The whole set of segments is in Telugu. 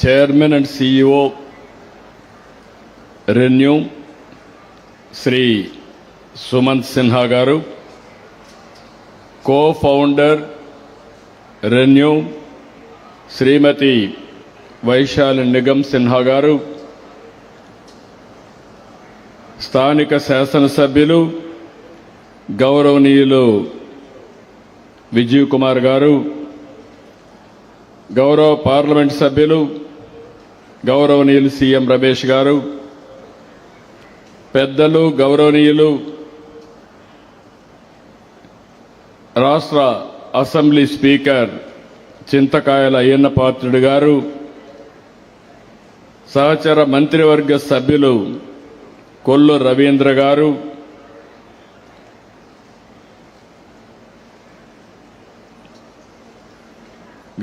Chairman and CEO ReNew Shri Sumant Sinha గారు, కో-ఫౌండర్ రెన్యూ శ్రీమతి వైశాలి నిగమ్ సిన్హా గారు, స్థానిక శాసనసభ్యులు గౌరవనీయులు విజయ్ కుమార్ గారు, గౌరవ పార్లమెంట్ సభ్యులు గౌరవనీయులు సీఎం రమేష్ గారు, పెద్దలు గౌరవనీయులు రాష్ట్ర అసెంబ్లీ స్పీకర్ చింతకాయల అయ్యన్న పాత్రుడు గారు, సహచర మంత్రివర్గ సభ్యులు కొల్లు రవీంద్ర గారు,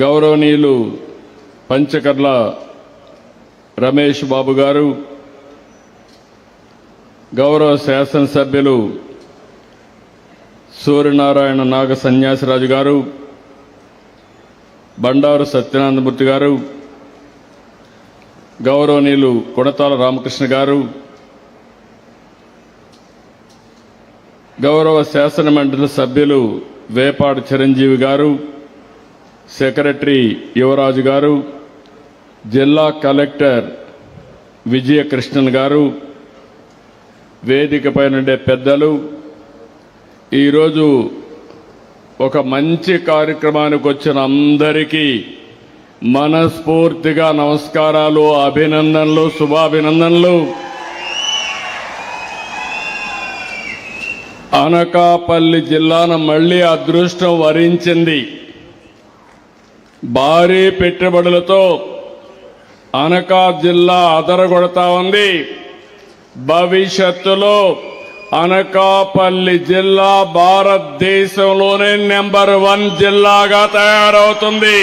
గౌరవనీయులు పంచకర్ల రమేష్ బాబు గారు, గౌరవ శాసనసభ్యులు సూర్యనారాయణ నాగ సన్యాసిరాజు గారు, బండారు సత్యనారాయణమూర్తి గారు, గౌరవనీయులు కొడతాల రామకృష్ణ గారు, గౌరవ శాసన మండలి సభ్యులు వేపాడు చిరంజీవి గారు, సెక్రటరీ యువరాజు గారు, జిల్లా కలెక్టర్ విజయకృష్ణన్ గారు, వేదికపై నుండే పెద్దలు, ఈరోజు ఒక మంచి కార్యక్రమానికి వచ్చిన అందరికీ మనస్ఫూర్తిగా నమస్కారాలు, అభినందనలు, శుభాభినందనలు. అనకాపల్లి జిల్లాను మళ్లీ అదృష్టం వరించింది. భారీ పెట్టుబడులతో అనకా జిల్లా అదరగొడతా ఉంది. భవిష్యత్తులో అనకాపల్లి జిల్లా భారతదేశంలోనే నెంబర్ 1 జిల్లాగా తయారవుతుంది.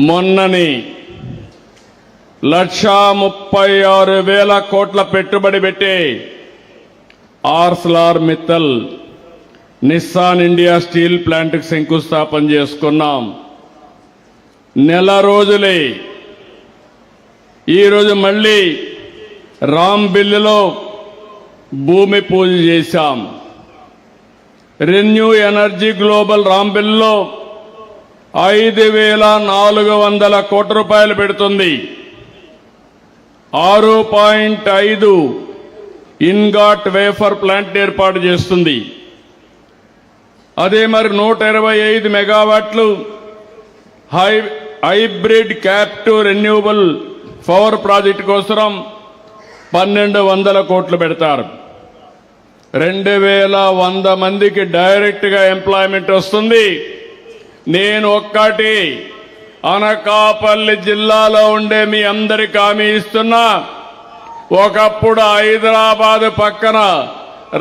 మొన్నని 1,36,000 కోట్ల పెట్టుబడి పెట్టి Arcelor Mittal Nissan India steel ప్లాంట్కి శంకుస్థాపన చేసుకున్నాం. నెల రోజులే ఈరోజు మళ్లీ రాంబిల్లిలో భూమి పూజ చేశాం. రెన్యూ ఎనర్జీ గ్లోబల్ రాంబిల్లో 5,400 కోట్ల రూపాయలు పెడుతుంది. 6.5 ఇన్గాట్ వేఫర్ ప్లాంట్ ఏర్పాటు చేస్తుంది. అదే మరి 125 మెగావాట్లు hybrid captive renewable power project కోసం 1,200 కోట్లు పెడతారు. 2,100 మందికి డైరెక్ట్ గా ఎంప్లాయ్మెంట్ వస్తుంది. నేను ఒక్కటి అనకాపల్లి జిల్లాలో ఉండే మీ అందరికి హామీ ఇస్తున్నా. ఒకప్పుడు హైదరాబాద్ పక్కన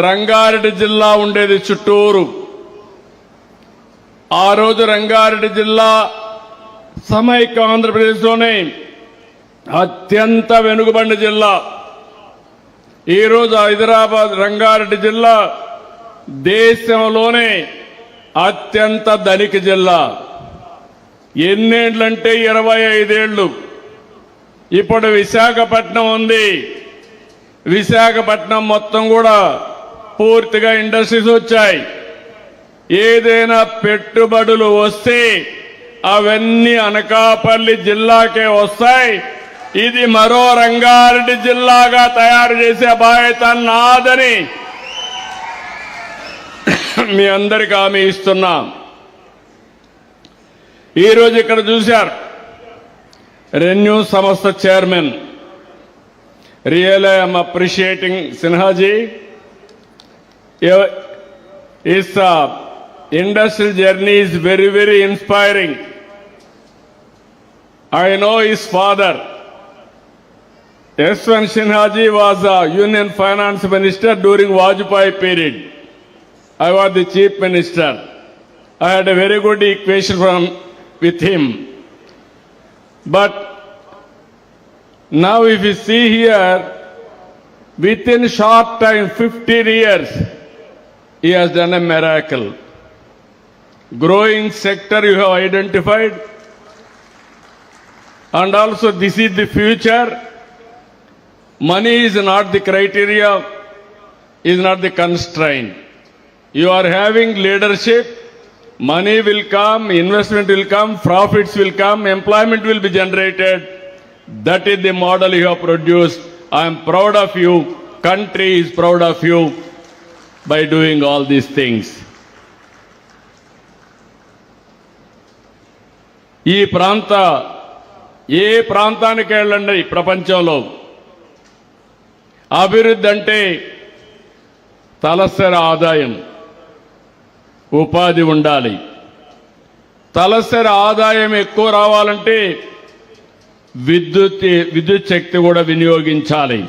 రంగారెడ్డి జిల్లా ఉండేది చుట్టూరు. ఆ రోజు రంగారెడ్డి జిల్లా సమైక్య ఆంధ్రప్రదేశ్లోనే అత్యంత వెనుకబడిన జిల్లా. ఈరోజు హైదరాబాద్ రంగారెడ్డి జిల్లా దేశంలోనే అత్యంత ధనిక జిల్లా. ఎన్నేళ్లంటే 25 ఏళ్లు. ఇప్పుడు విశాఖపట్నం ఉంది. విశాఖపట్నం మొత్తం కూడా పూర్తిగా ఇండస్ట్రీస్ వచ్చాయి. ఏదైనా పెట్టుబడులు వస్తే అవన్నీ అనకాపల్లి జిల్లాకే వస్తాయి. ఇది మరో రంగారెడ్డి జిల్లాగా తయారు చేసే బాధ్యత నాదని మీ అందరికీ హామీ ఇస్తున్నాం. ఈరోజు ఇక్కడ చూశారు రెన్యూ సంస్థ chairman. Really I'm appreciating Sinhaji. His industrial journey is very, very inspiring. I know his father. Yashwant Sinhaji was a Union Finance Minister during Vajpayee period. I was the Chief Minister. I had a very good equation with him. But now if you see here, within short time, 15 years, he has done a miracle. growing sector you have identified. And also this is the future. Money is not the criteria, is not the constraint. You are having leadership, money will come, investment will come, profits will come, employment will be generated. That is the model you have produced. I am proud of you. Country is proud of you by doing all these things. ఈ ఏ ప్రాంతానికి వెళ్ళండి ప్రపంచంలో అభివృద్ధి అంటే తలసరి ఆదాయం, ఉపాధి ఉండాలి. తలసరి ఆదాయం ఎక్కువ రావాలంటే విద్యుత్ శక్తి కూడా వినియోగించాలి.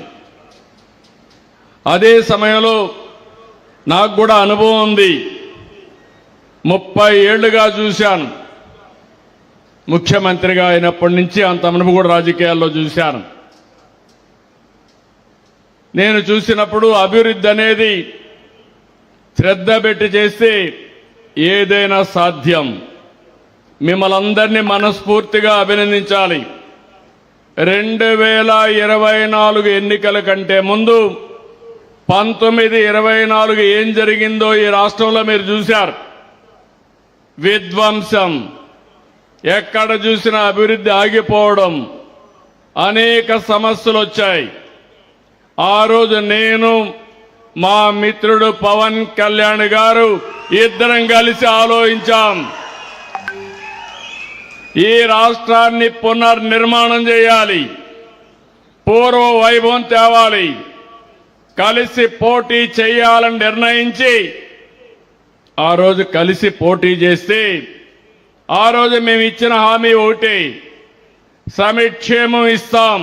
అదే సమయంలో నాకు కూడా అనుభవం ఉంది. 30 ఏళ్లుగా చూశాను. ముఖ్యమంత్రిగా అయినప్పటి నుంచి అంత అనుభవం కూడా రాజకీయాల్లో చూశాను. నేను చూసినప్పుడు అభివృద్ధి అనేది శ్రద్ధ పెట్టి చేస్తే ఏదైనా సాధ్యం. మిమ్మల్ని అందరినీ మనస్ఫూర్తిగా అభినందించాలి. 2024 ఎన్నికల కంటే ముందు 1924 ఏం జరిగిందో ఈ రాష్ట్రంలో మీరు చూశారు. విధ్వంసం, ఎక్కడ చూసినా అభివృద్ధి ఆగిపోవడం, అనేక సమస్యలు వచ్చాయి. ఆ రోజు నేను, మా మిత్రుడు పవన్ కళ్యాణ్ గారు ఇద్దరం కలిసి ఆలోచించాం. ఈ రాష్ట్రాన్ని పునర్నిర్మాణం చేయాలి, పూర్వ వైభవం తేవాలి, కలిసి పోటీ చేయాలని నిర్ణయించి ఆ రోజు కలిసి పోటీ చేస్తే ఆ రోజు మేము ఇచ్చిన హామీ ఒకటి, సంక్షేమం ఇస్తాం,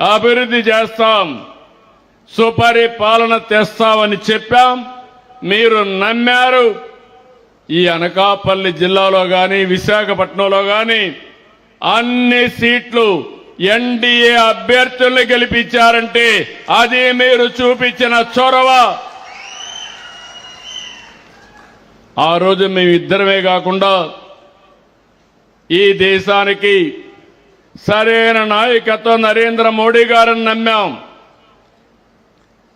అభివృద్ధి చేస్తాం, సుపరిపాలన తెస్తామని చెప్పాం. మీరు నమ్మారు. ఈ అనకాపల్లి జిల్లాలో కానీ విశాఖపట్నంలో కానీ అన్ని సీట్లు ఎన్డీఏ అభ్యర్థుల్ని గెలిపించారంటే అది మీరు చూపించిన చొరవ. ఆ రోజు మేము ఇద్దరమే కాకుండా ఈ దేశానికి సరైన నాయకత్వం నరేంద్ర మోడీ గారిని నమ్మాం.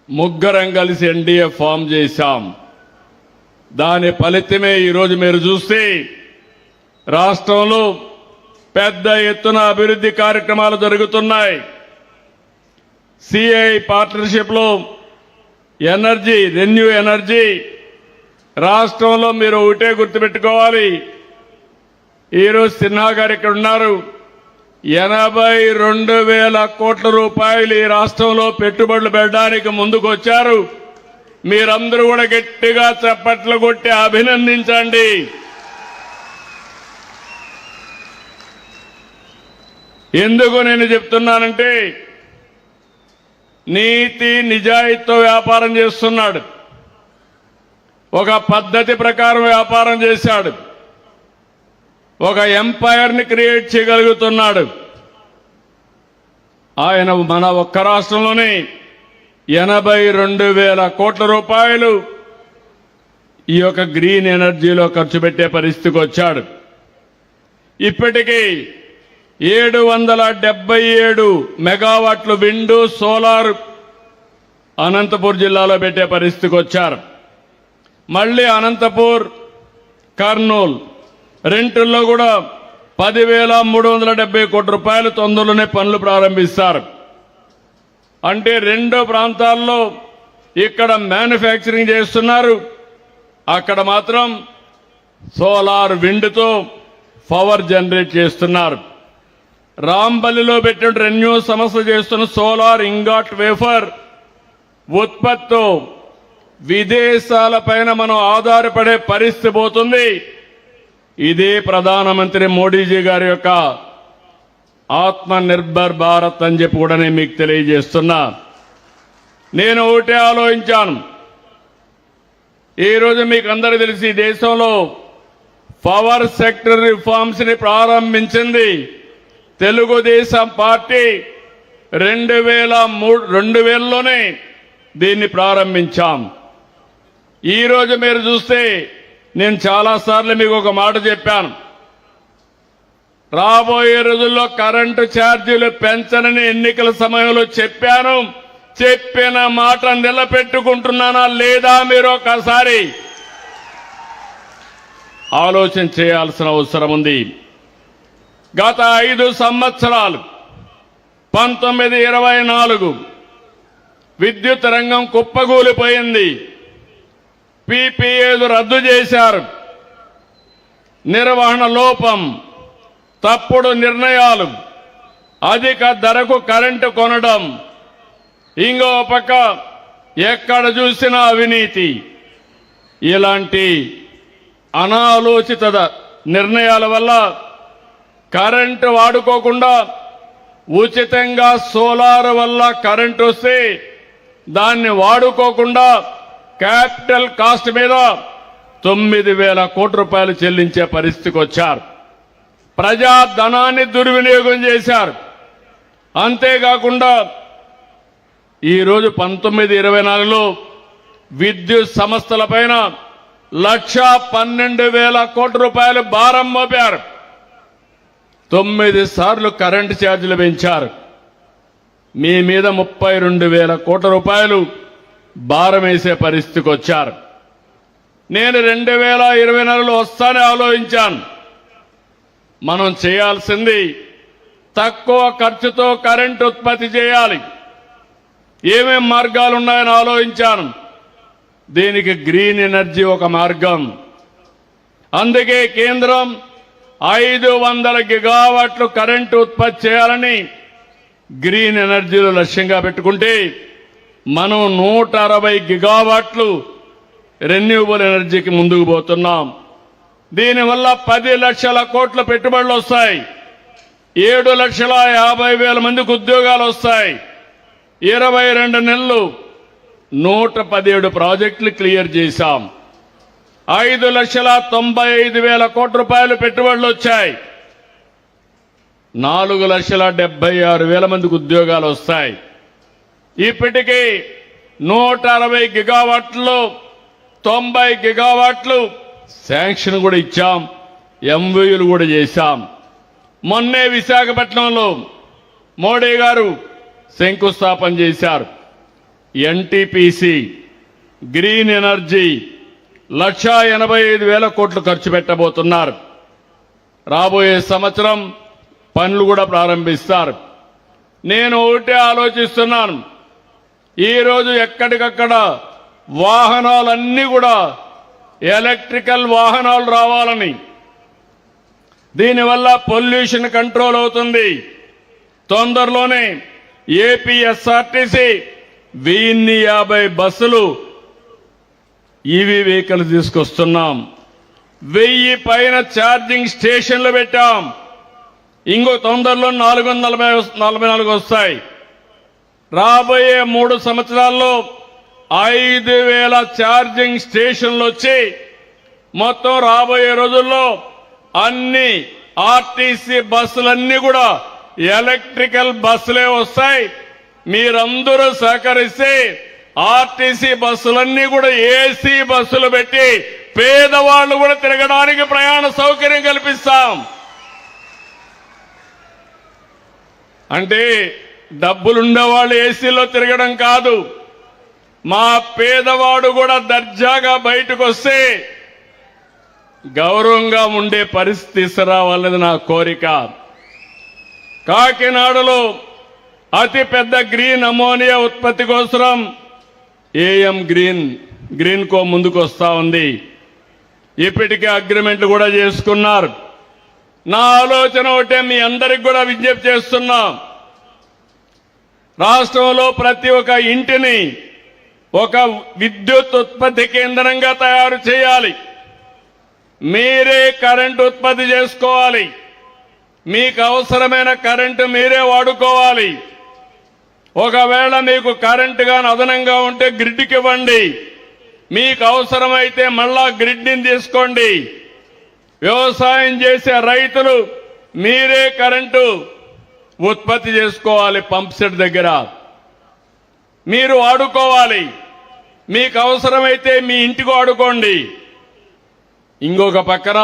ముగ్గురం కలిసి ఎన్డీఏ ఫామ్ చేశాం. దాని ఫలితమే ఈరోజు మీరు చూస్తే రాష్ట్రంలో పెద్ద ఎత్తున అభివృద్ధి కార్యక్రమాలు జరుగుతున్నాయి. సిఐ పార్ట్నర్షిప్లో ఎనర్జీ, రెన్యూ ఎనర్జీ రాష్ట్రంలో మీరు ఒకటే గుర్తుపెట్టుకోవాలి. ఈరోజు సిన్హా గారు ఇక్కడ ఉన్నారు. 82,000 కోట్ల రూపాయలు ఈ రాష్ట్రంలో పెట్టుబడులు పెట్టడానికి ముందుకు వచ్చారు. మీరందరూ కూడా గట్టిగా చప్పట్లు కొట్టి అభినందించండి. ఎందుకు నేను చెప్తున్నానంటే నీతి నిజాయితీతో వ్యాపారం చేస్తున్నాడు. ఒక పద్ధతి ప్రకారం వ్యాపారం చేశాడు. ఒక ఎంపైర్ని క్రియేట్ చేయగలుగుతున్నాడు. ఆయన మన ఒక్క రాష్ట్రంలోనే 82,000 కోట్ల రూపాయలు ఈ యొక్క గ్రీన్ ఎనర్జీలో ఖర్చు పెట్టే పరిస్థితికి వచ్చాడు. ఇప్పటికీ 777 మెగావాట్లు విండు, సోలార్ అనంతపూర్ జిల్లాలో పెట్టే పరిస్థితికి వచ్చారు. మళ్ళీ అనంతపూర్, కర్నూలు రెంటుల్లో కూడా 10,370 కోట్ల రూపాయలు తొందరలోనే పనులు ప్రారంభిస్తారు. అంటే రెండు ప్రాంతాల్లో ఇక్కడ మ్యానుఫ్యాక్చరింగ్ చేస్తున్నారు, అక్కడ మాత్రం సోలార్ విండ్తో పవర్ జనరేట్ చేస్తున్నారు. రాంబల్లిలో పెట్టిన రెన్యూ సంస్థ చేస్తున్న సోలార్ ఇంగాట్ వేఫర్ ఉత్పత్తితో విదేశాలపైన మనం ఆధారపడే పరిస్థితి పోతుంది. ఇదే ప్రధానమంత్రి మోడీజీ గారి యొక్క ఆత్మ నిర్భర్ భారత్ అని చెప్పి కూడా నేను మీకు తెలియజేస్తున్నా. నేను ఒకటే ఆలోచించాను. ఈరోజు మీకు అందరికీ తెలిసి దేశంలో పవర్ సెక్టర్ రిఫార్మ్స్ ని ప్రారంభించింది తెలుగుదేశం పార్టీ. 2000లోనే దీన్ని ప్రారంభించాం. ఈరోజు మీరు చూస్తే నేను చాలాసార్లు మీకు ఒక మాట చెప్పాను. రాబోయే రోజుల్లో కరెంటు ఛార్జీలు పెంచనని ఎన్నికల సమయంలో చెప్పాను. చెప్పిన మాట నిలబెట్టుకుంటున్నానా లేదా మీరు ఒకసారి ఆలోచన చేయాల్సిన అవసరం ఉంది. గత 5 సంవత్సరాలు 1924 విద్యుత్ రంగం కుప్పగూలిపోయింది. పీపీఏలు రద్దు చేశారు. నిర్వహణ లోపం, తప్పుడు నిర్ణయాలు, అధిక ధరకు కరెంటు కొనడం, ఇంకో పక్క ఎక్కడ చూసినా అవినీతి. ఇలాంటి అనాలోచిత నిర్ణయాల వల్ల కరెంటు వాడుకోకుండా ఉచితంగా సోలార్ వల్ల కరెంటు వస్తే దాన్ని వాడుకోకుండా క్యాపిటల్ కాస్ట్ మీద 9,000 కోట్ల రూపాయలు చెల్లించే పరిస్థితికి వచ్చారు. ప్రజా ధనాన్ని దుర్వినియోగం చేశారు. అంతేకాకుండా ఈరోజు 1924లో విద్యుత్ సంస్థలపైన 1,12,000 కోట్ల రూపాయలు భారం మోపారు. 9 సార్లు కరెంటు ఛార్జీలు పెంచారు. మీ మీద 32,000 కోట్ల రూపాయలు భారం వేసే పరిస్థితికి వచ్చారు. నేను 2024లో వస్తానే ఆలోచించాను. మనం చేయాల్సింది తక్కువ ఖర్చుతో కరెంటు ఉత్పత్తి చేయాలి. ఏమేం మార్గాలు ఉన్నాయని ఆలోచించాను. దీనికి గ్రీన్ ఎనర్జీ ఒక మార్గం. అందుకే కేంద్రం 500 గిగావాట్లు కరెంటు ఉత్పత్తి చేయాలని గ్రీన్ ఎనర్జీలో లక్ష్యంగా పెట్టుకుంటే మనం 160 గిగావాట్లు రెన్యూవబుల్ ఎనర్జీకి ముందుకు పోతున్నాం. దీనివల్ల 10 లక్షల కోట్ల పెట్టుబడులు వస్తాయి. 7,50,000 మందికి ఉద్యోగాలు వస్తాయి. 22 నెలలు 117 ప్రాజెక్టులు క్లియర్ చేశాం. 5,95,000 కోట్ల రూపాయలు పెట్టుబడులు వచ్చాయి. 4,76,000 మందికి ఉద్యోగాలు వస్తాయి. ఇప్పటికీ 160 గిగావాట్లు 90 గిగావాట్లు శాంక్షన్ కూడా ఇచ్చాం. ఎంఓయూలు కూడా చేశాం. మొన్నే విశాఖపట్నంలో మోడీ గారు శంకుస్థాపన చేశారు. ఎన్టీపీసీ గ్రీన్ ఎనర్జీ 1,85,000 కోట్లు ఖర్చు పెట్టబోతున్నారు. రాబోయే సంవత్సరం పనులు కూడా ప్రారంభిస్తారు. నేను ఒకటే ఆలోచిస్తున్నాను. ఈరోజు ఎక్కడికక్కడ వాహనాలన్నీ కూడా ఎలక్ట్రికల్ వాహనాలు రావాలని, దీనివల్ల పొల్యూషన్ కంట్రోల్ అవుతుంది. తొందరలోనే ఏపీఎస్ఆర్టీసీ 1050 బస్సులు ఈవీ వెహికల్ తీసుకొస్తున్నాం. 1000 పైన ఛార్జింగ్ స్టేషన్లు పెట్టాం. ఇంకో తొందరలో 444 వస్తాయి. రాబోయే 3 సంవత్సరాల్లో 5,000 ఛార్జింగ్ స్టేషన్లు వచ్చి మొత్తం రాబోయే రోజుల్లో అన్ని ఆర్టీసీ బస్సులన్నీ కూడా ఎలక్ట్రికల్ బస్సులే వస్తాయి. మీరందరూ సహకరిస్తే ఆర్టీసీ బస్సులన్నీ కూడా ఏసీ బస్సులు పెట్టి పేదవాళ్లు కూడా తిరగడానికి ప్రయాణ సౌకర్యం కల్పిస్తాం. అంటే డబ్బులుండేవాళ్ళు ఏసీలో తిరగడం కాదు, మా పేదవాడు కూడా దర్జాగా బయటకు వస్తే గౌరవంగా ఉండే పరిస్థితి తీసుకురావాలనేది నా కోరిక. కాకినాడలో అతి పెద్ద గ్రీన్ అమోనియా ఉత్పత్తి కోసం ఏఎం గ్రీన్ కో ముందుకు వస్తా ఉంది. ఇప్పటికే అగ్రిమెంట్లు కూడా చేసుకున్నారు. నా ఆలోచన ఒకటే, మీ అందరికి కూడా విజ్ఞప్తి చేస్తున్నా. రాష్ట్రంలో ప్రతి ఒక్క ఇంటిని ఒక విద్యుత్ ఉత్పత్తి కేంద్రంగా తయారు చేయాలి. మీరే కరెంటు ఉత్పత్తి చేసుకోవాలి. మీకు అవసరమైన కరెంటు మీరే వాడుకోవాలి. ఒకవేళ మీకు కరెంటు గాని అదనంగా ఉంటే గ్రిడ్కి ఇవ్వండి. మీకు అవసరమైతే మళ్ళా గ్రిడ్ని తీసుకోండి. వ్యవసాయం చేసే రైతులు మీరే కరెంటు ఉత్పత్తి చేసుకోవాలి. పంప్ సెట్ దగ్గర మీరు వాడుకోవాలి. మీకు అవసరమైతే మీ ఇంటికి వాడుకోండి. ఇంకొక పక్కన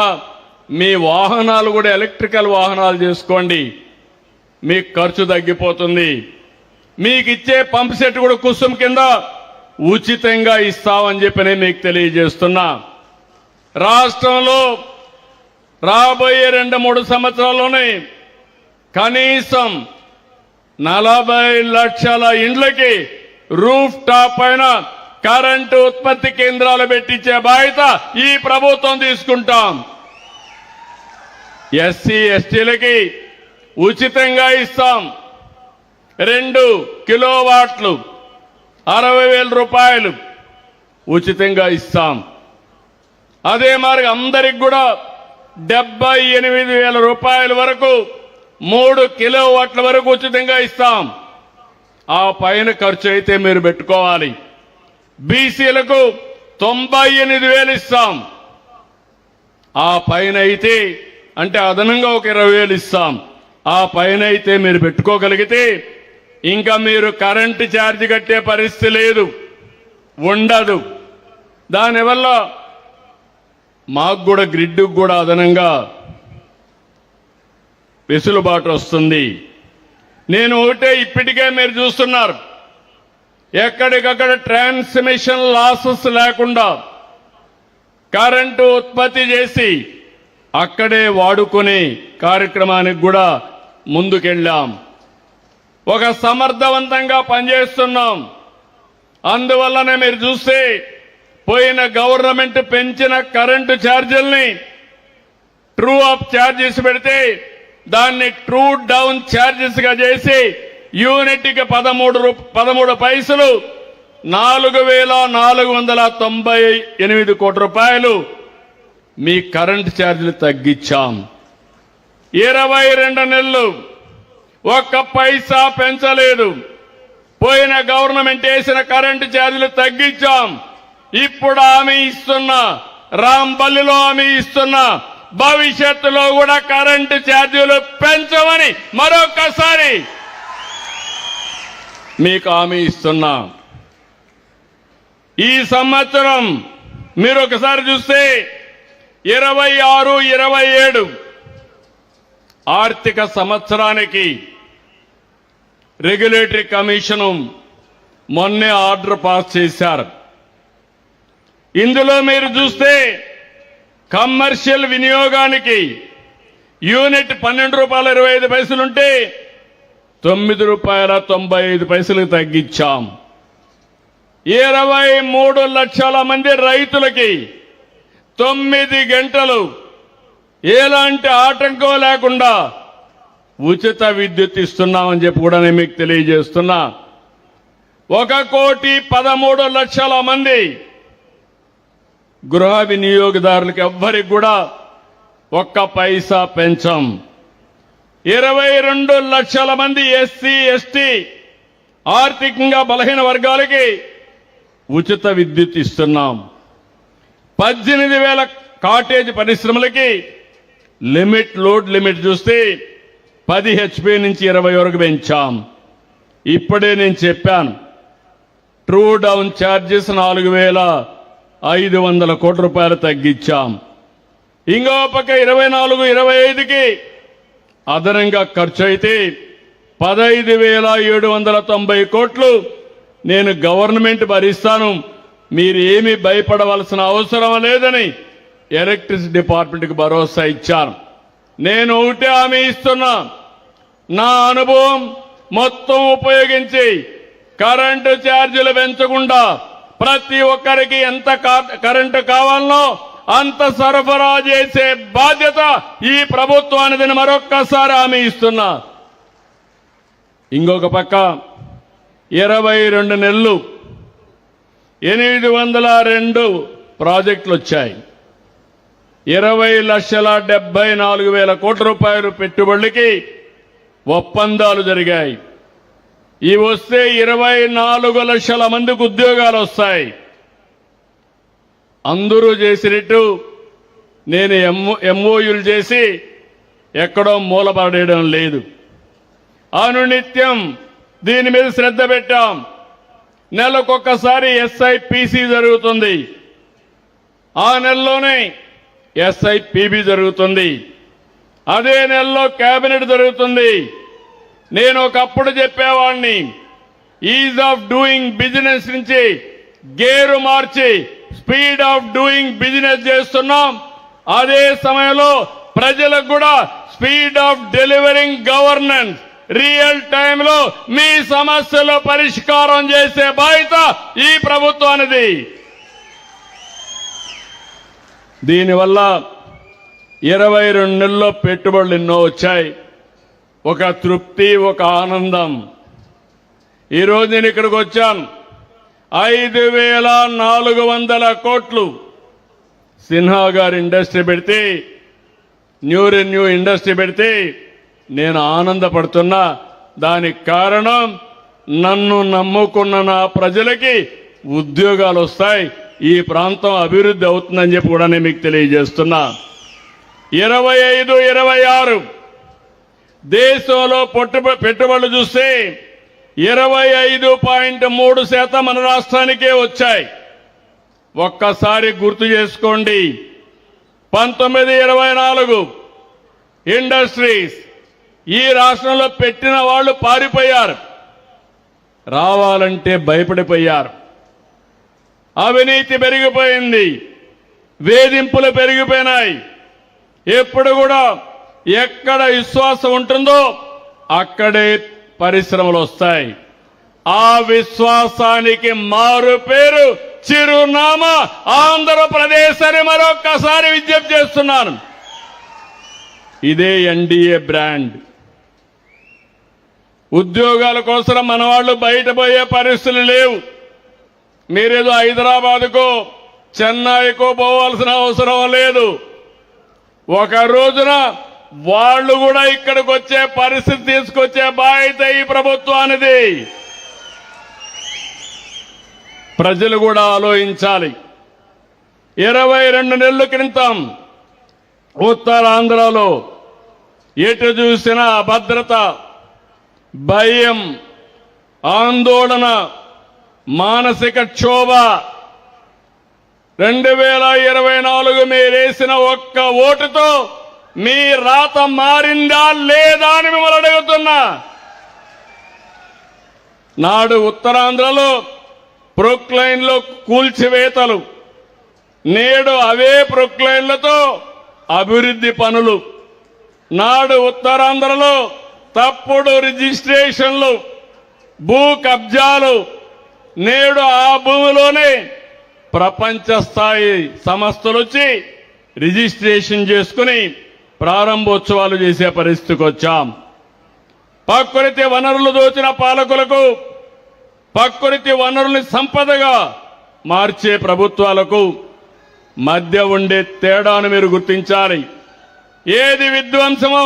మీ వాహనాలు కూడా ఎలక్ట్రికల్ వాహనాలు చేసుకోండి, మీకు ఖర్చు తగ్గిపోతుంది. మీకు ఇచ్చే పంప్ సెట్ కూడా కుసుమ్ కింద ఉచితంగా ఇస్తామని చెప్పి నేను మీకు తెలియజేస్తున్నా. రాష్ట్రంలో రాబోయే 2-3 సంవత్సరాల్లోనే కనీసం 40 లక్షల ఇండ్లకి రూఫ్ టాప్ పైన కరెంటు ఉత్పత్తి కేంద్రాలు పెట్టించే బాధ్యత ఈ ప్రభుత్వం తీసుకుంటాం. ఎస్సీ ఎస్టీలకి ఉచితంగా ఇస్తాం. 2 కిలోవాట్లు 60,000 రూపాయలు ఉచితంగా ఇస్తాం. అదే మరి అందరికి కూడా 78,000 రూపాయల వరకు 3 కిలోవాట్ల వరకు ఉచితంగా ఇస్తాం. ఆ పైన ఖర్చు అయితే మీరు పెట్టుకోవాలి. బీసీలకు 98,000 ఇస్తాం. ఆ పైన అయితే అంటే అదనంగా ఒక 20,000 ఇస్తాం. ఆ పైన అయితే మీరు పెట్టుకోగలిగితే ఇంకా మీరు కరెంటు ఛార్జ్ కట్టే పరిస్థితి లేదు, ఉండదు. దానివల్ల మాకు కూడా గ్రిడ్కు కూడా అదనంగా వెసులుబాటు వస్తుంది. నేను ఒకటే ఇప్పటికే మీరు చూస్తున్నారు, ఎక్కడికక్కడ ట్రాన్స్మిషన్ లాసెస్ లేకుండా కరెంటు ఉత్పత్తి చేసి అక్కడే వాడుకునే కార్యక్రమానికి కూడా ముందుకెళ్ళాం. ఒక సమర్థవంతంగా పనిచేస్తున్నాం. అందువల్లనే మీరు చూస్తే పోయిన గవర్నమెంట్ పెంచిన కరెంటు ఛార్జీల్ని ట్రూ అప్ ఛార్జెస్ పెడితే దాన్ని ట్రూ డౌన్ ఛార్జెస్ గా చేసి యూనిట్కి 13 పైసలు 4,498 కోట్ల రూపాయలు మీ కరెంటు ఛార్జీలు తగ్గించాం. 22 నెలలు ఒక్క పైసా పెంచలేదు. పోయిన గవర్నమెంట్ వేసిన కరెంటు ఛార్జీలు తగ్గించాం. ఇప్పుడు హామీ ఇస్తున్నా, రాంబల్లిలో హామీ ఇస్తున్నా, భవిష్యత్తులో కూడా కరెంటు ఛార్జీలు పెంచమని మరొకసారి మీకు హామీ ఇస్తున్నా. ఈ సంవత్సరం మీరు ఒకసారి చూస్తే 26-27 ఆర్థిక సంవత్సరానికి రెగ్యులేటరీ కమిషన్ మొన్నే ఆర్డర్ పాస్ చేశారు. ఇందులో మీరు చూస్తే కమర్షియల్ వినియోగానికి యూనిట్ 12 రూపాయల 25 పైసలుంటే 9 రూపాయల 95 పైసలకు తగ్గించాం. 23 లక్షల మంది రైతులకి 9 గంటలు ఎలాంటి ఆటంకం లేకుండా ఉచిత విద్యుత్ ఇస్తున్నామని చెప్పి కూడా నేను మీకు తెలియజేస్తున్నా. 1,13,00,000 మంది గృహ వినియోగదారులకు ఎవ్వరికి కూడా ఒక్క పైసా పెంచం. 22 లక్షల మంది ఎస్సీ ఎస్టీ ఆర్థికంగా బలహీన వర్గాలకి ఉచిత విద్యుత్ ఇస్తున్నాం. 18,000 కాటేజ్ పరిశ్రమలకి లోడ్ లిమిట్ చూస్తే 10 HP నుంచి 20 వరకు పెంచాం. ఇప్పుడే నేను చెప్పాను, ట్రూ డౌన్ ఛార్జెస్ 4,500 కోట్ల రూపాయలు తగ్గించాం. ఇంకో పక్క 24-25కి అదనంగా ఖర్చు అయితే 15,790 కోట్లు నేను గవర్నమెంట్ భరిస్తాను, మీరు ఏమీ భయపడవలసిన అవసరం లేదని ఎలక్ట్రిసిటీ డిపార్ట్మెంట్కి భరోసా ఇచ్చాను. నేను ఒకటే హామీ ఇస్తున్నా, నా అనుభవం మొత్తం ఉపయోగించి కరెంటు ఛార్జీలు పెంచకుండా ప్రతి ఒక్కరికి ఎంత కరెంటు కావాలనో అంత సరఫరా చేసే బాధ్యత ఈ ప్రభుత్వానిదని మరొక్కసారి హామీ ఇస్తున్నా. ఇంకొక పక్క 22 నెలలు 802 ప్రాజెక్టులు వచ్చాయి. 20,74,000 కోట్ల రూపాయలు పెట్టుబడులకి ఒప్పందాలు జరిగాయి. ఇవి వస్తే 24 లక్షల మందికి ఉద్యోగాలు వస్తాయి. అందరూ చేసినట్టు నేను ఎంఓయూలు చేసి ఎక్కడో మూలపడేయడం లేదు. అనునిత్యం దీని మీద శ్రద్ధ పెట్టాం. నెలకొకసారి SIPC జరుగుతుంది. ఆ నెలలోనే SIPB జరుగుతుంది. అదే నెలలో కేబినెట్ జరుగుతుంది. నేను ఒకప్పుడు చెప్పేవాడిని, ఈజ్ ఆఫ్ డూయింగ్ బిజినెస్ నుంచి gear March speed of doing business చేస్తున్నాం. అదే సమయంలో ప్రజలకు కూడా speed of delivering governance real టైంలో మీ సమస్యలు పరిష్కారం చేసే బాధ్యత ఈ ప్రభుత్వానిది. దీనివల్ల 22 నెలల్లో పెట్టుబడులు ఎన్నో వచ్చాయి. ఒక తృప్తి, ఒక ఆనందం. ఈరోజు నేను ఇక్కడికి వచ్చాను. 5,400 కోట్లు సిన్హా గారు ఇండస్ట్రీ పెడితే, న్యూ రెన్యూ ఇండస్ట్రీ పెడితే నేను ఆనందపడుతున్నా. దానికి కారణం నన్ను నమ్ముకున్న నా ప్రజలకి ఉద్యోగాలు వస్తాయి, ఈ ప్రాంతం అభివృద్ధి అవుతుందని చెప్పి కూడా నేను మీకు తెలియజేస్తున్నా. 25, 26 దేశంలో పెట్టుబడులు చూస్తే 25.3% మన రాష్ట్రానికే వచ్చాయి. ఒక్కసారి గుర్తు చేసుకోండి. 19, 24 ఇండస్ట్రీస్ ఈ రాష్ట్రంలో పెట్టిన వాళ్ళు పారిపోయారు, రావాలంటే భయపడిపోయారు. అవినీతి పెరిగిపోయింది, వేధింపులు పెరిగిపోయినాయి. ఎప్పుడు కూడా ఎక్కడ విశ్వాసం ఉంటుందో అక్కడే పరిశ్రమలు వస్తాయి. ఆ విశ్వాసానికి మారు పేరు, చిరునామా ఆంధ్రప్రదేశ్ అని మరొక్కసారి విజ్ఞప్తి చేస్తున్నాను. ఇదే NDA బ్రాండ్. ఉద్యోగాల కోసం మన వాళ్ళు బయట పోయే పరిస్థితులు లేవు. మీరేదో హైదరాబాద్కో చెన్నైకో పోవాల్సిన అవసరం లేదు. ఒక రోజున వాళ్ళు కూడా ఇక్కడికి వచ్చే పరిస్థితి తీసుకొచ్చే బాధ్యత ఈ ప్రభుత్వానిది. ప్రజలు కూడా ఆలోచించాలి. 22 నెలల క్రితం ఉత్తరాంధ్రలో ఎటు చూసినా అభద్రత, భయం, ఆందోళన, మానసిక క్షోభ. 2024 మీరేసిన ఒక్క ఓటుతో మీ రాత మారిందా లేదా అని మిమ్మల్ని అడుగుతున్నా. నాడు ఉత్తరాంధ్రలో ప్రొక్లైన్లో కూల్చివేతలు, నేడు అవే ప్రొక్లైన్లతో అభివృద్ధి పనులు. నాడు ఉత్తరాంధ్రలో తప్పుడు రిజిస్ట్రేషన్లు, భూ కబ్జాలు. నేడు ఆ భూమిలోనే ప్రపంచ స్థాయి సంస్థలు వచ్చి రిజిస్ట్రేషన్ చేసుకుని ప్రారంభోత్సవాలు చేసే పరిస్థితికి వచ్చాం. ప్రకృతి వనరులు దోచిన పాలకులకు, ప్రకృతి వనరుల్ని సంపదగా మార్చే ప్రభుత్వాలకు మధ్య ఉండే తేడాను మీరు గుర్తించాలి. ఏది విధ్వంసమో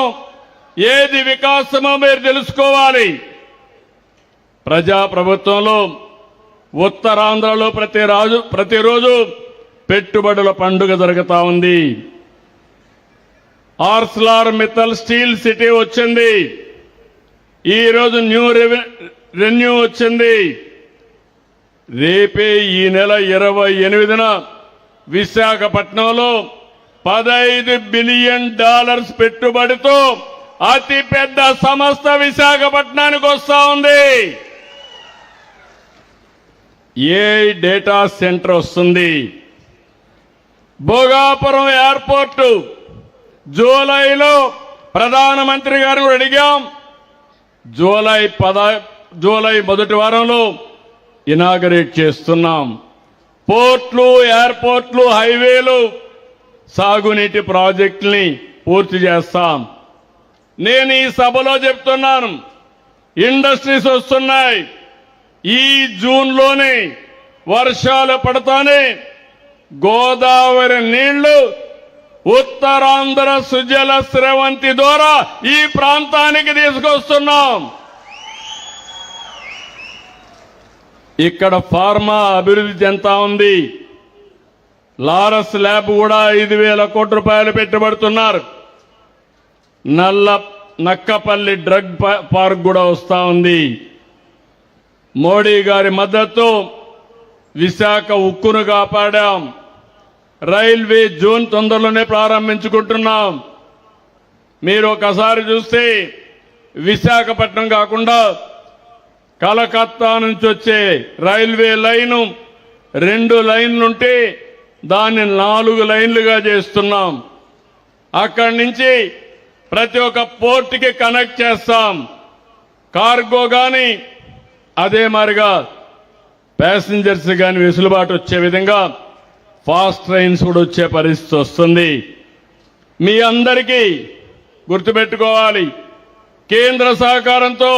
ఏది వికాసమో మీరు తెలుసుకోవాలి. ప్రజాప్రభుత్వంలో ఉత్తరాంధ్రలో ప్రతిరోజు పెట్టుబడుల పండుగ జరుగుతా ఉంది. ఆర్సెలర్ మిత్తల్ స్టీల్ సిటీ వచ్చింది. ఈరోజు న్యూ రెన్యూ వచ్చింది. రేపే ఈ నెల 28న విశాఖపట్నంలో $15 బిలియన్ పెట్టుబడితో అతి పెద్ద సంస్థ విశాఖపట్నానికి వస్తా ఉంది. డేటా సెంటర్ వస్తుంది. భోగాపురం ఎయిర్పోర్టు జూలైలో ప్రధానమంత్రి గారు అడిగాం. జూలై మొదటి వారంలో ఇనాగరేట్ చేస్తున్నాం. పోర్ట్లు, ఎయిర్పోర్ట్లు, హైవేలు, సాగునీటి ప్రాజెక్టుల్ని పూర్తి చేస్తాం. నేను ఈ సభలో చెప్తున్నాను, ఇండస్ట్రీస్ వస్తున్నాయి. ఈ జూన్లోనే వర్షాలు పడతానే గోదావరి నీళ్లు ఉత్తరాంధ్ర సుజల స్రవంతి ద్వారా ఈ ప్రాంతానికి తీసుకొస్తున్నాం. ఇక్కడ ఫార్మా అభివృద్ధి చెందుతా ఉంది. లారస్ ల్యాబ్ కూడా 5,000 కోట్ల రూపాయలు పెట్టుబడుతున్నారు. నక్కపల్లి డ్రగ్ పార్క్ కూడా వస్తా ఉంది. మోడీ గారి మద్దతు విశాఖ ఉక్కును కాపాడాం. రైల్వే జోన్ తొందరలోనే ప్రారంభించుకుంటున్నాం. మీరు ఒకసారి చూస్తే విశాఖపట్నం కాకుండా కలకత్తా నుంచి వచ్చే రైల్వే లైను 2 లైన్లుంటే దాన్ని 4 లైన్లుగా చేస్తున్నాం. అక్కడి నుంచి ప్రతి ఒక్క పోర్టుకి కనెక్ట్ చేస్తాం. కార్గో కానీ అదే మాదిరిగా ప్యాసింజర్స్ కానీ వెసులుబాటు వచ్చే విధంగా ఫాస్ట్ ట్రైన్స్ కూడా వచ్చే పరిస్థితి వస్తుంది. మీ అందరికీ గుర్తుపెట్టుకోవాలి, కేంద్ర సహకారంతో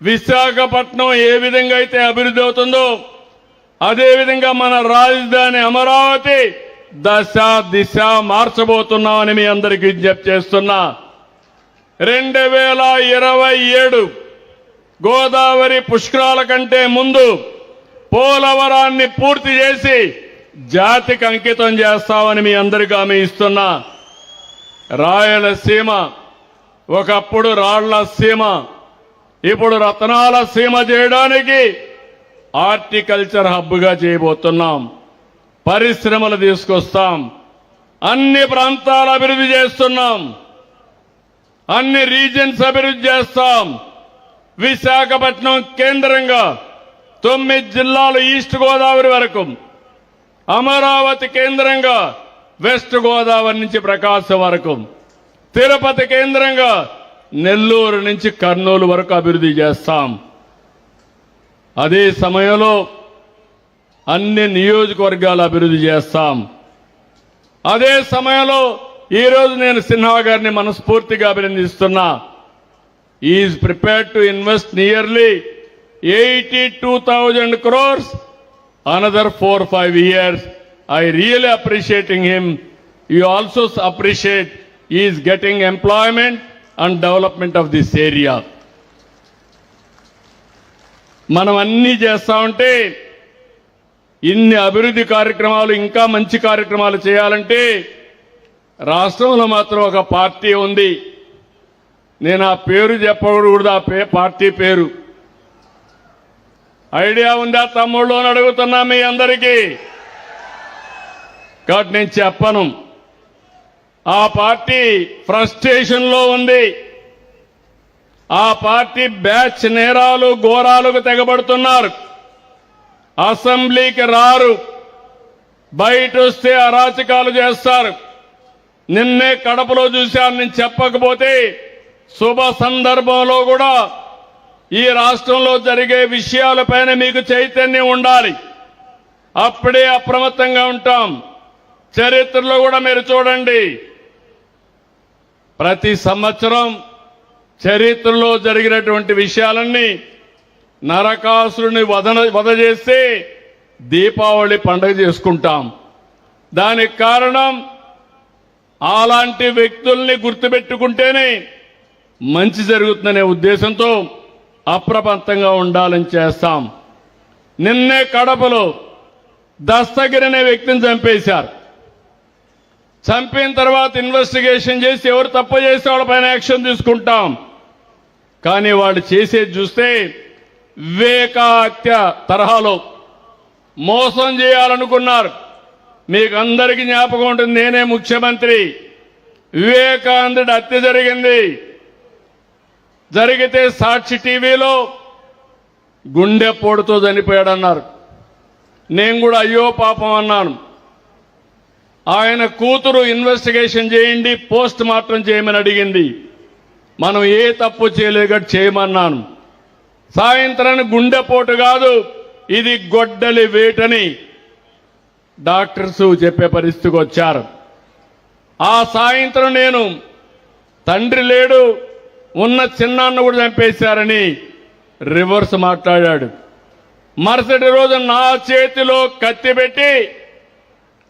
విశాఖపట్నం ఏ విధంగా అయితే అభివృద్ధి అవుతుందో అదేవిధంగా మన రాజధాని అమరావతి దశ దిశ మార్చబోతున్నామని మీ అందరికీ విజ్ఞప్తి చేస్తున్నా. 2027 గోదావరి పుష్కరాల కంటే ముందు పోలవరాన్ని పూర్తి చేసి జాతికి అంకితం చేస్తామని మీ అందరికీ హామీ ఇస్తున్నా. రాయలసీమ ఒకప్పుడు రాళ్ల సీమ, ఇప్పుడు రత్నాల సీమ చేయడానికి హార్టికల్చర్ హబ్గా చేయబోతున్నాం. పరిశ్రమలు తీసుకొస్తాం. అన్ని ప్రాంతాల అభివృద్ధి చేస్తున్నాం. అన్ని రీజన్స్ అభివృద్ధి చేస్తాం. విశాఖపట్నం కేంద్రంగా 9 జిల్లాలు ఈస్ట్ గోదావరి వరకు, అమరావతి కేంద్రంగా వెస్ట్ గోదావరి నుంచి ప్రకాశం వరకు, తిరుపతి కేంద్రంగా నెల్లూరు నుంచి కర్నూలు వరకు అభివృద్ధి చేస్తాం. అదే సమయంలో అన్ని నియోజకవర్గాల అభివృద్ధి చేస్తాం. అదే సమయంలో ఈరోజు నేను సిన్హా గారిని మనస్ఫూర్తిగా అభినందిస్తున్నా. Is prepared to invest nearly 82,000 crores another 4-5 years. I really appreciating him. You also appreciate he is getting employment and development of this area. మనం అన్ని చేస్తా ఉంటే ఇన్ని అభివృద్ధి కార్యక్రమాలు ఇంకా మంచి కార్యక్రమాలు చేయాలంటే రాష్ట్రంలో మాత్రం ఒక పార్టీ ఉంది. నేను ఆ పేరు చెప్పకూడదు, ఆ పార్టీ పేరు ఐడియా ఉందా తమ్ముళ్ళు అని అడుగుతున్నా మీ అందరికీ. కాబట్టి నేను చెప్పను. ఆ పార్టీ ఫ్రస్ట్రేషన్ లో ఉంది. ఆ పార్టీ బ్యాచ్ నేరాలు ఘోరాలకు తెగబడుతున్నారు. అసెంబ్లీకి రారు, బయట వస్తే అరాచకాలు చేస్తారు. నిన్నే కడపలో చూశాను. నేను చెప్పకపోతే శుభ సందర్భంలో కూడా ఈ రాష్ట్రంలో జరిగే విషయాలపైన మీకు చైతన్యం ఉండాలి. అప్పుడే అప్రమత్తంగా ఉంటాం. చరిత్రలో కూడా మీరు చూడండి, ప్రతి సంవత్సరం చరిత్రలో జరిగినటువంటి విషయాలన్నీ నరకాసురుని వధ చేస్తే దీపావళి పండుగ చేసుకుంటాం. దానికి కారణం అలాంటి వ్యక్తుల్ని గుర్తుపెట్టుకుంటేనే మంచి జరుగుతుందనే ఉద్దేశంతో అప్రమత్తంగా ఉండాలని చేస్తాం. నిన్నే కడపలో దస్తగిరి అనే వ్యక్తిని చంపేశారు. చంపిన తర్వాత ఇన్వెస్టిగేషన్ చేసి ఎవరు తప్పు చేస్తే వాళ్ళపైన యాక్షన్ తీసుకుంటాం. కానీ వాళ్ళు చేసేది చూస్తే వివేక హత్య తరహాలో మోసం చేయాలనుకున్నారు. మీకు అందరికీ జ్ఞాపకం ఉంటుంది, నేనే ముఖ్యమంత్రి. వివేకానందుడి హత్య జరిగింది. జరిగితే సాక్షి టీవీలో గుండెపోటుతో చనిపోయాడన్నారు. నేను కూడా అయ్యో పాపం అన్నాను. ఆయన కూతురు ఇన్వెస్టిగేషన్ చేయండి, పోస్ట్ మార్టం చేయమని అడిగింది. మనం ఏ తప్పు చేయలేక చేయమన్నాను. సాయంత్రానికి గుండెపోటు కాదు, ఇది గొడ్డలి వేటని డాక్టర్స్ చెప్పే పరిస్థితికి వచ్చారు. ఆ సాయంత్రం నేను తండ్రి లేడు, ఉన్న చిన్నాన్న కూడా చంపేశారని రివర్స్ మాట్లాడాడు. మరుసటి రోజు నా చేతిలో కత్తి పెట్టి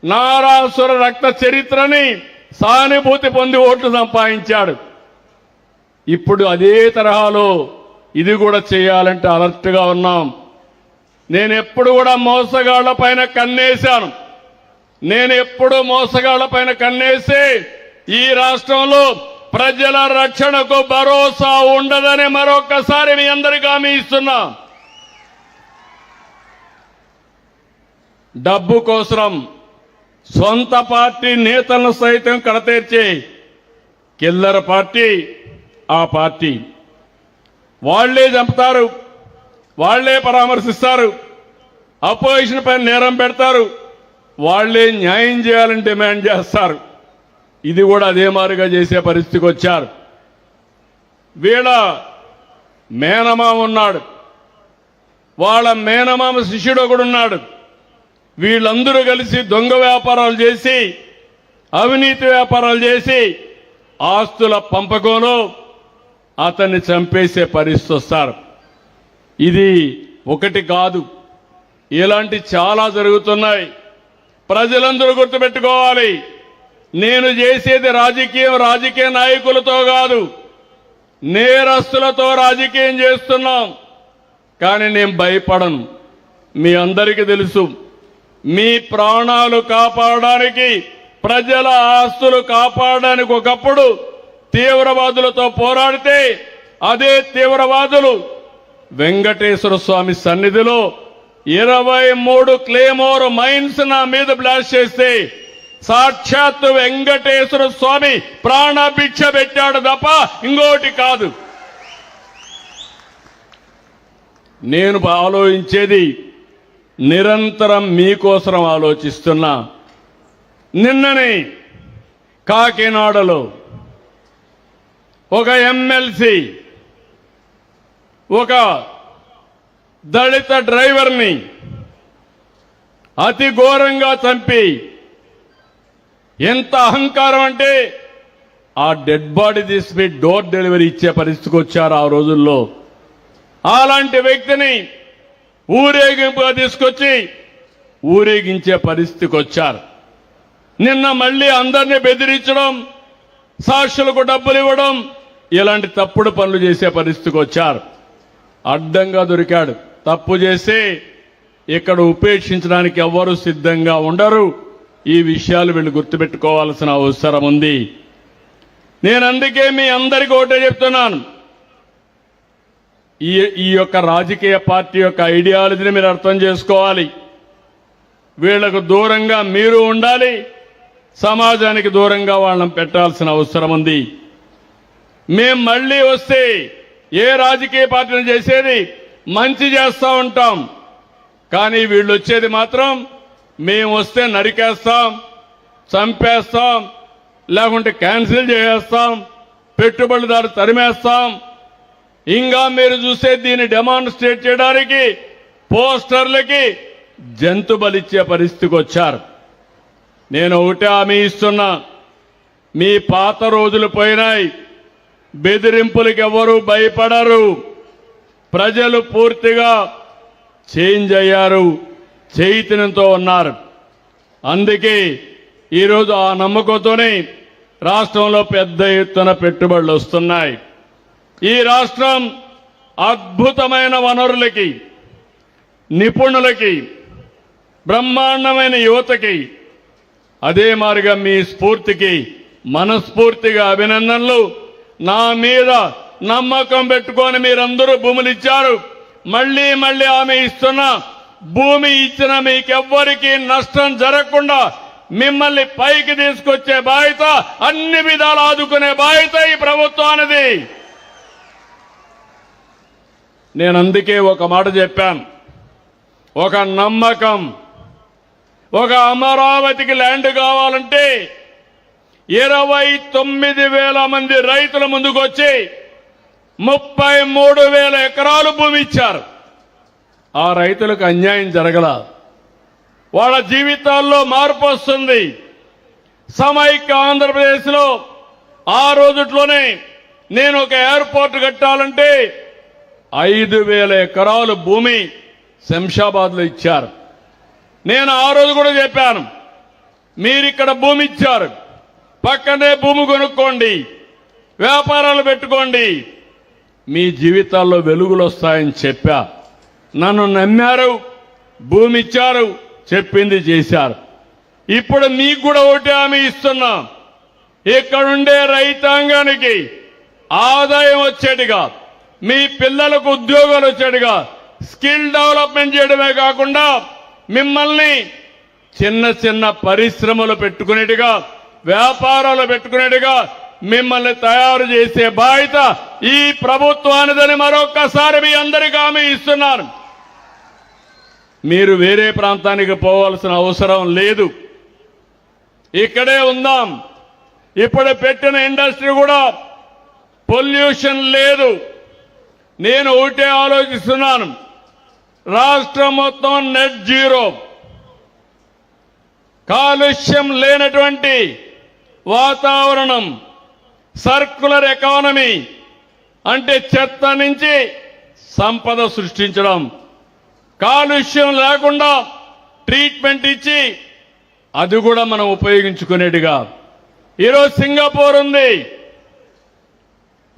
నారాసుర రక్త చరిత్రని సానుభూతి పొంది ఓట్లు సంపాదించాడు. ఇప్పుడు అదే తరహాలో ఇది కూడా చేయాలంటే అలర్ట్గా ఉన్నాం. నేను ఎప్పుడు కూడా మోసగాళ్ల పైన కన్నేశాను. నేను ఎప్పుడు మోసగాళ్ల పైన కన్నేసి ఈ రాష్ట్రంలో ప్రజల రక్షణకు భరోసా ఉండదని మరొకసారి మీ అందరికీ హామీ ఇస్తున్నా. డబ్బు కోసం సొంత పార్టీ నేతలను సైతం కడతీర్చే కిల్లర్ పార్టీ ఆ పార్టీ. వాళ్లే చంపుతారు, వాళ్లే పరామర్శిస్తారు, అపోజిషన్ పైన నేరం పెడతారు, వాళ్లే న్యాయం చేయాలని డిమాండ్ చేస్తారు. ఇది కూడా అదే మారుగా చేసే పరిస్థితికి వచ్చారు. వీళ్ళ మేనమామ ఉన్నాడు, వాళ్ళ మేనమామ శిష్యుడు ఒకడున్నాడు. వీళ్ళందరూ కలిసి దొంగ వ్యాపారాలు చేసి, అవినీతి వ్యాపారాలు చేసి ఆస్తుల పంపకంలో అతన్ని చంపేసే పరిస్థితి వస్తారు. ఇది ఒకటి కాదు, ఇలాంటి చాలా జరుగుతున్నాయి. ప్రజలందరూ గుర్తుపెట్టుకోవాలి, నేను చేసేది రాజకీయం రాజకీయ నాయకులతో కాదు, నేరస్తులతో రాజకీయం చేస్తున్నాం. కానీ నేను భయపడను. మీ అందరికీ తెలుసు, మీ ప్రాణాలు కాపాడడానికి, ప్రజల ఆస్తులు కాపాడడానికి ఒకప్పుడు తీవ్రవాదులతో పోరాడితే అదే తీవ్రవాదులు వెంకటేశ్వర స్వామి సన్నిధిలో 23 క్లేమోర్ మైన్స్ నా మీద బ్లాస్ట్ చేస్తే సాక్షాత్తు వెంకటేశ్వర స్వామి ప్రాణభిక్ష పెట్టాడు తప్ప ఇంకోటి కాదు. నేను ఆలోచించేది నిరంతరం మీకోసం ఆలోచిస్తున్నా. నిన్ననే కాకినాడలో ఒక ఎమ్మెల్సీ ఒక దళిత డ్రైవర్ని అతి ఘోరంగా చంపి, ఎంత అహంకారం అంటే ఆ డెడ్ బాడీ తీసుకుని డోర్ డెలివరీ ఇచ్చే పరిస్థితికి వచ్చారు ఆ రోజుల్లో. అలాంటి వ్యక్తిని ఊరేగింపుగా తీసుకొచ్చి ఊరేగించే పరిస్థితికి వచ్చారు. నిన్న మళ్ళీ అందరినీ బెదిరించడం, సాక్షులకు డబ్బులు ఇవ్వడం, ఇలాంటి తప్పుడు పనులు చేసే పరిస్థితికి వచ్చారు. అడ్డంగా దొరికాడు. తప్పు చేసి ఇక్కడ ఉపేక్షించడానికి ఎవ్వరూ సిద్ధంగా ఉండరు. ఈ విషయాలు వీళ్ళు గుర్తుపెట్టుకోవాల్సిన అవసరం ఉంది. నేను అందుకే మీ అందరికీ ఒకటే చెప్తున్నాను, ఈ యొక్క రాజకీయ పార్టీ యొక్క ఐడియాలజీని మీరు అర్థం చేసుకోవాలి. వీళ్లకు దూరంగా మీరు ఉండాలి, సమాజానికి దూరంగా వాళ్ళని పెట్టాల్సిన అవసరం ఉంది. మేం మళ్ళీ వస్తే ఏ రాజకీయ పార్టీని చేసేది మంచి చేస్తా ఉంటాం. కానీ వీళ్ళు వచ్చేది మాత్రం మేము వస్తే నరికేస్తాం, చంపేస్తాం, లేకుంటే క్యాన్సిల్ చేసేస్తాం, పెట్టుబడిదారు తరిమేస్తాం. ఇంకా మీరు చూసే దీన్ని డెమాన్స్ట్రేట్ చేయడానికి పోస్టర్లకి జంతు బలిచ్చే పరిస్థితికి వచ్చారు. నేను ఒకటే హామీ ఇస్తున్నా, మీ పాత రోజులు పోయినాయి. బెదిరింపులకు ఎవరూ భయపడరు. ప్రజలు పూర్తిగా చేంజ్ అయ్యారు, చైతన్యంతో ఉన్నారు. అందుకే ఈరోజు ఆ నమ్మకంతోనే రాష్ట్రంలో పెద్ద ఎత్తున పెట్టుబడులు వస్తున్నాయి. ఈ రాష్ట్రం అద్భుతమైన వనరులకి, నిపుణులకి, బ్రహ్మాండమైన యువతకి, అదే మాదిరిగా మీ స్ఫూర్తికి మనస్ఫూర్తిగా అభినందనలు. నా మీద నమ్మకం పెట్టుకొని మీరందరూ భూములు ఇచ్చారు. మళ్లీ మళ్లీ ఆమె ఇస్తున్నా, భూమి ఇచ్చిన మీకెవ్వరికీ నష్టం జరగకుండా మిమ్మల్ని పైకి తీసుకొచ్చే బాధ్యత, అన్ని విధాలు ఆదుకునే బాధ్యత ఈ ప్రభుత్వానిది. నేను అందుకే ఒక మాట చెప్పాను, ఒక నమ్మకం, ఒక అమరావతికి ల్యాండ్ కావాలంటే 29,000 మంది రైతుల ముందుకు వచ్చి 33,000 ఎకరాలు భూమి ఇచ్చారు. ఆ రైతులకు అన్యాయం జరగల, వాళ్ళ జీవితాల్లో మార్పు వస్తుంది. సమైక్య ఆంధ్రప్రదేశ్లో ఆ రోజుట్లోనే నేను ఒక ఎయిర్పోర్ట్ కట్టాలంటే 5,000 ఎకరాలు భూమి శంషాబాద్లో ఇచ్చారు. నేను ఆ రోజు కూడా చెప్పాను, మీరిక్కడ భూమి ఇచ్చారు, పక్కనే భూమి కొనుక్కోండి, వ్యాపారాలు పెట్టుకోండి, మీ జీవితాల్లో వెలుగులు వస్తాయని చెప్పా. నన్ను నమ్మారు, భూమి ఇచ్చారు, చెప్పింది చేశారు. ఇప్పుడు మీకు కూడా ఒకటి హామీ ఇస్తున్నా, ఇక్కడుండే రైతాంగానికి ఆదాయం వచ్చేట్టుగా, మీ పిల్లలకు ఉద్యోగాలు వచ్చేట్టుగా స్కిల్ డెవలప్మెంట్ చేయడమే కాకుండా మిమ్మల్ని చిన్న చిన్న పరిశ్రమలు పెట్టుకునేట్టుగా, వ్యాపారాలు పెట్టుకునేట్టుగా మిమ్మల్ని తయారు చేసే బాధ్యత ఈ ప్రభుత్వానిదని మరొక్కసారి మీ అందరికీ హామీ ఇస్తున్నాను. మీరు వేరే ప్రాంతానికి పోవాల్సిన అవసరం లేదు, ఇక్కడే ఉందాం. ఇప్పుడు పెట్టిన ఇండస్ట్రీ కూడా పొల్యూషన్ లేదు. నేను ఒకటే ఆలోచిస్తున్నాను, రాష్ట్రం మొత్తం నెట్ జీరో, కాలుష్యం లేనటువంటి వాతావరణం, సర్క్యులర్ ఎకానమీ అంటే చెత్త నుంచి సంపద సృష్టించడం, కాలుష్యం లేకుండా ట్రీట్మెంట్ ఇచ్చి అది కూడా మనం ఉపయోగించుకునేట్టుగా. ఈరోజు సింగపూర్ ఉంది,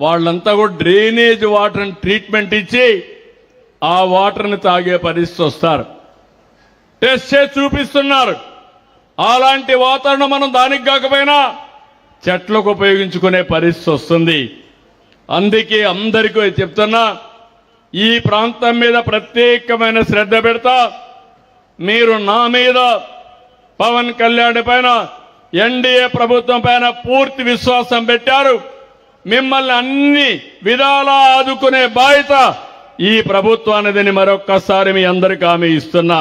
వాళ్ళంతా కూడా డ్రైనేజ్ వాటర్ని ట్రీట్మెంట్ ఇచ్చి ఆ వాటర్ని తాగే పరిస్థితి వస్తారు. టెస్ట్ చేసి చూపిస్తున్నారు. అలాంటి వాతావరణం మనం దానికి కాకపోయినా చెట్లకు ఉపయోగించుకునే పరిస్థితి వస్తుంది. అందుకే అందరికీ చెప్తున్నా, ఈ ప్రాంతం మీద ప్రత్యేకమైన శ్రద్ధ పెడతా. మీరు నా మీద, పవన్ కళ్యాణ్ పైన, ఎన్డీఏ ప్రభుత్వం పైన పూర్తి విశ్వాసం పెట్టారు. మిమ్మల్ని అన్ని విధాలా ఆదుకునే బాధ్యత ఈ ప్రభుత్వానిదని మరొక్కసారి మీ అందరికీ హామీ ఇస్తున్నా.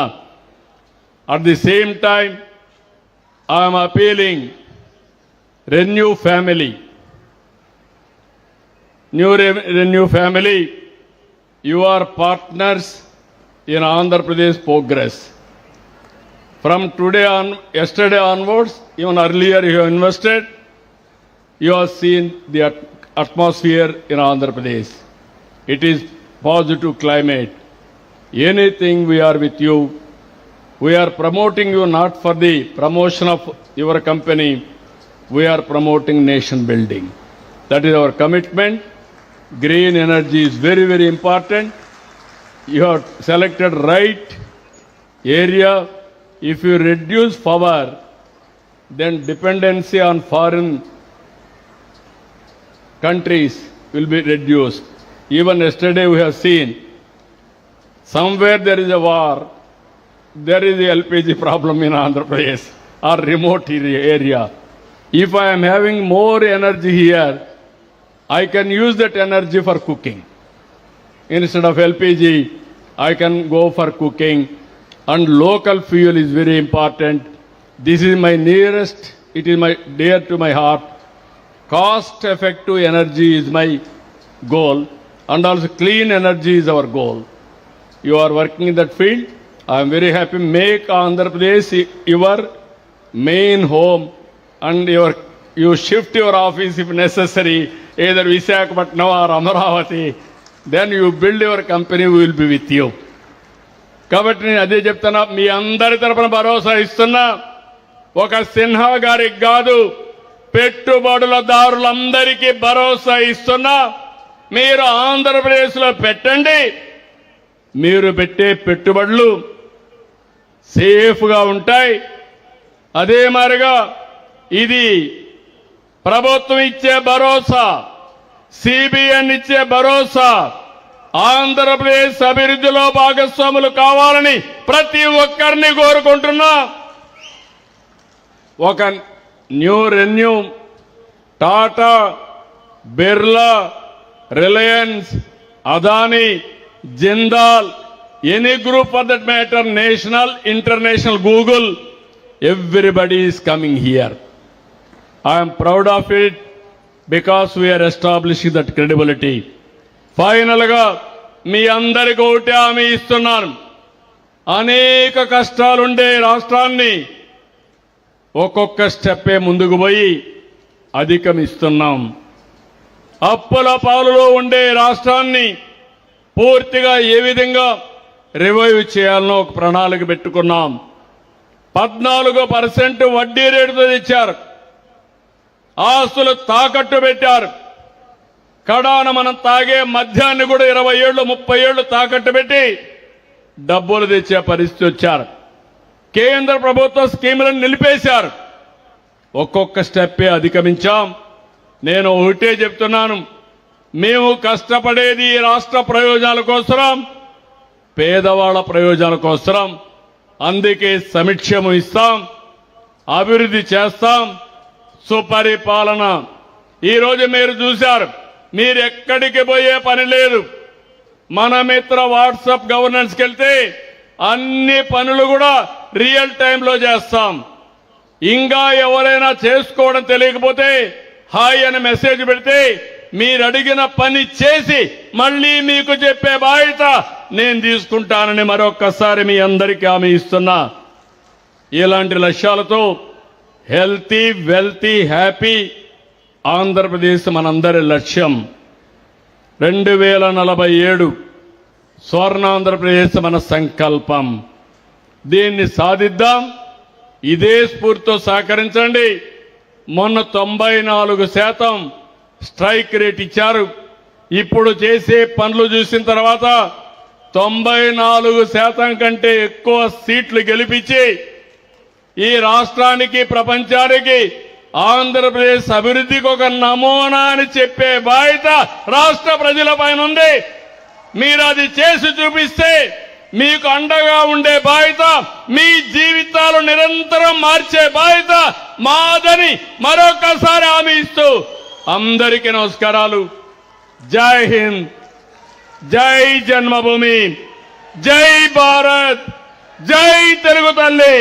At the same time I'm appealing renew family, renew family, you are partners in Andhra Pradesh progress. From today on, yesterday onwards, even earlier you have invested, you have seen the atmosphere in Andhra Pradesh. It is positive climate. Anything we are with you. We are promoting you not for the promotion of your company. We are promoting nation building. That is our commitment. Green energy is very, very important. You have selected right area. If you reduce power, then dependency on foreign countries will be reduced. Even yesterday we have seen somewhere there is a war, there is a LPG problem in Andhra Pradesh or remote area. If I am having more energy here, I can use that energy for cooking. Instead of LPG, I can go for cooking, and local fuel is very important. This is my nearest, it is my dear to my heart. Cost effective energy is my goal, and also clean energy is our goal. You are working in that field. I am very happy. Make Andhra Pradesh your main home, and you shift your office if necessary, either Visakhapatnam or Amaravati. Then you build your company, we will be with you. కాబట్టి నేను అదే చెప్తున్నా, మీ అందరి తరపున భరోసా ఇస్తున్నా. ఒక సిన్హా గారికి కాదు, పెట్టుబడులదారులందరికీ భరోసా ఇస్తున్నా. మీరు ఆంధ్రప్రదేశ్లో పెట్టండి. మీరు పెట్టే పెట్టుబడులు సేఫ్గా ఉంటాయి. అదే మాదిరిగా ఇది ప్రభుత్వం ఇచ్చే భరోసా, సిబిఎన్ ఇచ్చే భరోసా, ఆంధ్రప్రదేశ్ అభివృద్ధిలో భాగస్వాములు కావాలని ప్రతి ఒక్కరిని కోరుకుంటున్నా. ఒక renew, Tata, Birla, Reliance, Adani, Jindal, any group for that matter, national, international, Google, everybody is coming here. I am proud of it because we are establishing that credibility. Final గా మీ అందరికీ ఒకటే హామీ ఇస్తున్నాను. అనేక కష్టాలుండే రాష్ట్రాన్ని ఒక్కొక్క స్టెప్పే ముందుకు పోయి అధిగమిస్తున్నాం. అప్పుల పాలులో ఉండే రాష్ట్రాన్ని పూర్తిగా ఏ విధంగా రివైవ్ చేయాలనో ఒక ప్రణాళిక పెట్టుకున్నాం. 14% వడ్డీ రేటుతో తెచ్చారు. ఆస్తులు తాకట్టు పెట్టారు. కడాన మనం తాగే మద్యాన్ని కూడా 20 ఏళ్ళు 30 ఏళ్ళు తాకట్టు పెట్టి డబ్బులు తెచ్చే పరిస్థితి వచ్చారు. కేంద్ర ప్రభుత్వ స్కీములను నిలిపేశారు. ఒక్కొక్క స్టెప్పే అధిగమించాం. నేను ఒకటే చెప్తున్నాను, మేము కష్టపడేది రాష్ట్ర ప్రయోజనాల కోసం, పేదవాళ్ల ప్రయోజనాల కోసం. అందుకే సమీక్షము ఇస్తాం, అభివృద్ధి చేస్తాం, సుపరిపాలన. ఈరోజు మీరు చూశారు, మీరు ఎక్కడికి పోయే పని లేదు. మన మిత్ర వాట్సాప్ గవర్నెన్స్కి వెళ్తే అన్ని పనులు కూడా రియల్ టైంలో చేస్తాం. ఇంకా ఎవరైనా చేసుకోవడం తెలియకపోతే హాయ్ అని మెసేజ్ పెడితే మీరు అడిగిన పని చేసి మళ్ళీ మీకు చెప్పే బాధ్యత నేను తీసుకుంటానని మరొక్కసారి మీ అందరికీ హామీ ఇస్తున్నా. ఇలాంటి లక్ష్యాలతో హెల్తీ, వెల్తీ, హ్యాపీ ఆంధ్రప్రదేశ్ మనందరి లక్ష్యం. 2047 స్వర్ణాంధ్రప్రదేశ్ మన సంకల్పం. దీన్ని సాధిద్దాం. ఇదే స్ఫూర్తితో సహకరించండి. మొన్న 94% స్ట్రైక్ రేట్ ఇచ్చారు. ఇప్పుడు చేసే పనులు చూసిన తర్వాత 94% కంటే ఎక్కువ సీట్లు గెలిపించి ఈ రాష్ట్రానికి, ప్రపంచానికి ఆంధ్రప్రదేశ్ అభివృద్ధికి ఒక నమూనా అని చెప్పే బాధ్యత రాష్ట్ర ప్రజలపైన ఉంది. మీరు అది చేసి చూపిస్తే మీకు అండగా ఉండే బాధ్యత, మీ జీవితాలు నిరంతరం మార్చే బాధ్యత మాదని మరొకసారి హామీ ఇస్తూ అందరికీ నమస్కారాలు. జై హింద్, జై జన్మభూమి, జై భారత్, జై తెలుగు తల్లి.